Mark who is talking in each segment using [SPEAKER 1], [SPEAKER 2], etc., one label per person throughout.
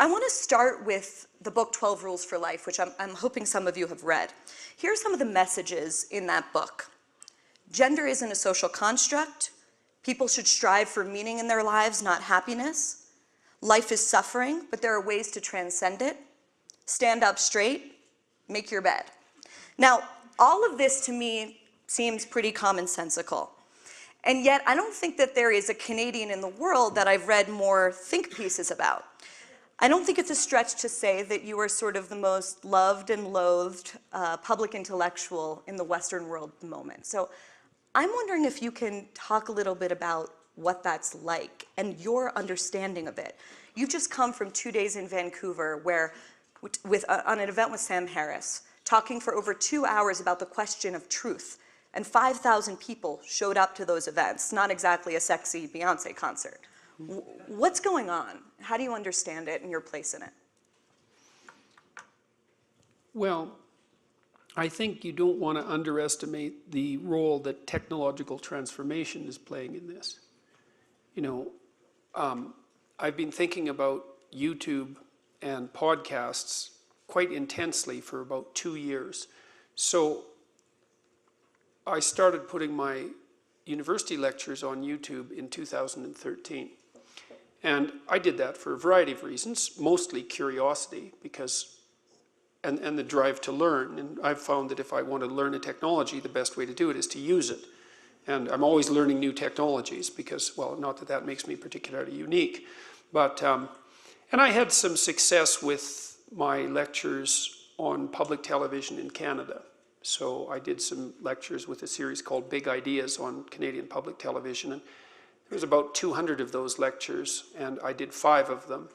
[SPEAKER 1] want to start with the book 12 Rules for Life, which I'm hoping some of you have read. Here are some of the messages in that book. Gender isn't a social construct. People should strive for meaning in their lives, not happiness. Life is suffering, but there are ways to transcend it. Stand up straight, make your bed. Now, all of this to me seems pretty commonsensical. And yet, I don't think that there is a Canadian in the world that I've read more think pieces about. I don't think it's a stretch to say that you are sort of the most loved and loathed public intellectual in the Western world at the moment. So I'm wondering if you can talk a little bit about what that's like and your understanding of it. You've just come from 2 days in Vancouver where, on an event with Sam Harris, talking for over 2 hours about the question of truth. And 5,000 people showed up to those events, not exactly a sexy Beyonce concert. What's going on? How do you understand it and your place in it?
[SPEAKER 2] Well, I think you don't want to underestimate the role that technological transformation is playing in this. You know, I've been thinking about YouTube and podcasts quite intensely for about 2 years. So I started putting my university lectures on YouTube in 2013. And I did that for a variety of reasons, mostly curiosity, because, and the drive to learn. And I've found that if I want to learn a technology, the best way to do it is to use it. And I'm always learning new technologies because, well, not that that makes me particularly unique, but, and I had some success with my lectures on public television in Canada. So I did some lectures with a series called Big Ideas on Canadian public television. And there was about 200 of those lectures, and I did 5 of them.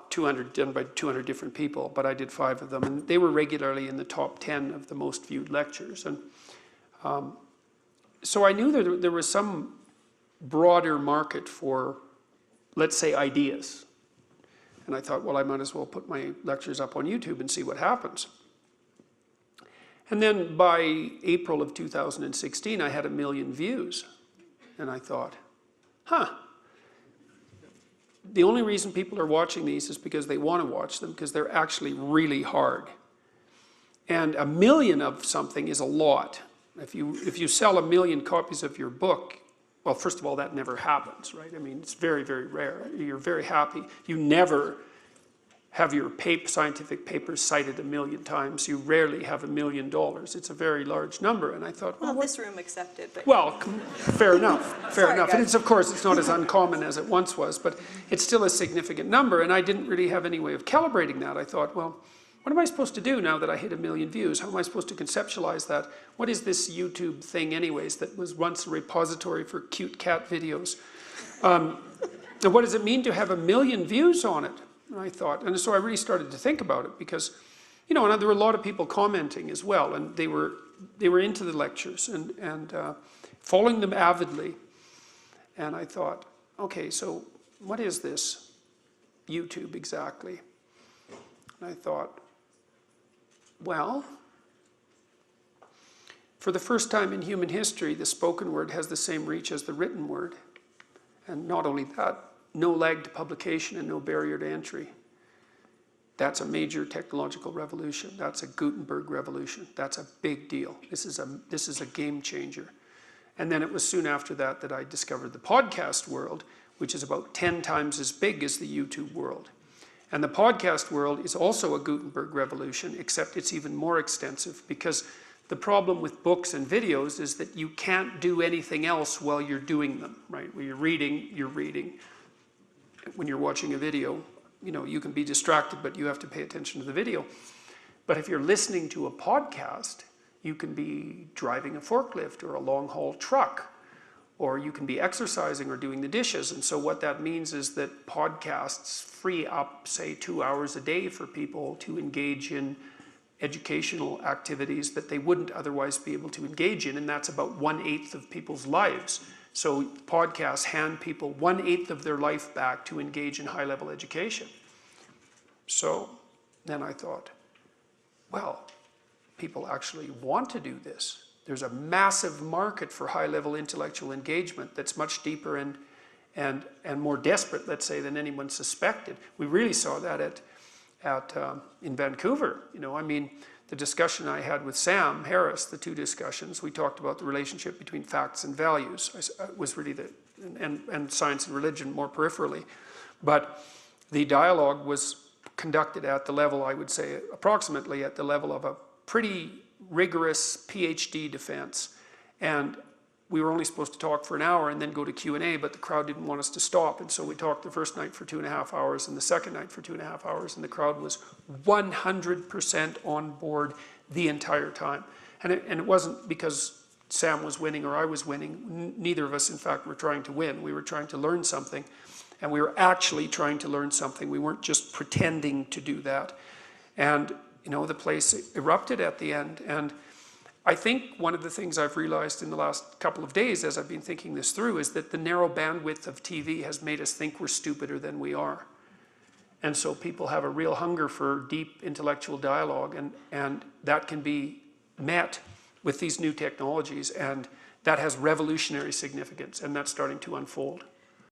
[SPEAKER 2] 200 done by 200 different people, but I did 5 of them. And they were regularly in the top 10 of the most viewed lectures. And so I knew that there was some broader market for, let's say, ideas. And I thought, well, I might as well put my lectures up on YouTube and see what happens. And then by April of 2016, I had 1 million views. And I thought, the only reason people are watching these is because they want to watch them, because they're actually really hard. And 1 million of something is a lot. If you sell 1 million copies of your book, well, first of all, that never happens, right? I mean, it's very, very rare. You're very happy. You never have your scientific papers cited 1 million times. You rarely have $1 million. It's a very large number. And I thought,
[SPEAKER 1] well, this room accepted. But
[SPEAKER 2] well, fair enough, fair enough.
[SPEAKER 1] Guys.
[SPEAKER 2] And of course, it's not as uncommon as it once was, but it's still a significant number. And I didn't really have any way of calibrating that. I thought, well, what am I supposed to do now that I hit 1 million views? How am I supposed to conceptualize that? What is this YouTube thing anyways that was once a repository for cute cat videos? And what does it mean to have 1 million views on it? And I thought, and so I really started to think about it because, you know, and there were a lot of people commenting as well, and they were into the lectures and following them avidly. And I thought, okay, so what is this YouTube exactly? And I thought, well, for the first time in human history, the spoken word has the same reach as the written word. And not only that, no lag to publication and no barrier to entry. That's a major technological revolution. That's a Gutenberg revolution. That's a big deal. This is a game changer. And then it was soon after that that I discovered the podcast world, which is about 10 times as big as the YouTube world. And the podcast world is also a Gutenberg revolution, except it's even more extensive because the problem with books and videos is that you can't do anything else while you're doing them, right? When you're reading, you're reading. When you're watching a video, you know, you can be distracted, but you have to pay attention to the video. But if you're listening to a podcast, you can be driving a forklift or a long-haul truck, or you can be exercising or doing the dishes. And so what that means is that podcasts free up, say, 2 hours a day for people to engage in educational activities that they wouldn't otherwise be able to engage in, and that's about 1/8 of people's lives. So podcasts hand people 1/8 of their life back to engage in high-level education. So then I thought, well, people actually want to do this. There's a massive market for high-level intellectual engagement that's much deeper and and more desperate, let's say, than anyone suspected. We really saw that in Vancouver. You know, I mean, the discussion I had with Sam Harris, the two discussions, we talked about the relationship between facts and values, was really and science and religion more peripherally. But the dialogue was conducted at the level, I would say, approximately at the level of a pretty rigorous PhD defense. And we were only supposed to talk for an hour and then go to Q&A, but the crowd didn't want us to stop. And so we talked the first night for 2.5 hours and the second night for 2.5 hours, and the crowd was 100% on board the entire time. And it wasn't because Sam was winning or I was winning. Neither of us, in fact, were trying to win. We were trying to learn something, and we were actually trying to learn something. We weren't just pretending to do that. And, you know, the place erupted at the end. And I think one of the things I've realized in the last couple of days as I've been thinking this through is that the narrow bandwidth of TV has made us think we're stupider than we are. And so people have a real hunger for deep intellectual dialogue, and that can be met with these new technologies, and that has revolutionary significance, and that's starting to unfold.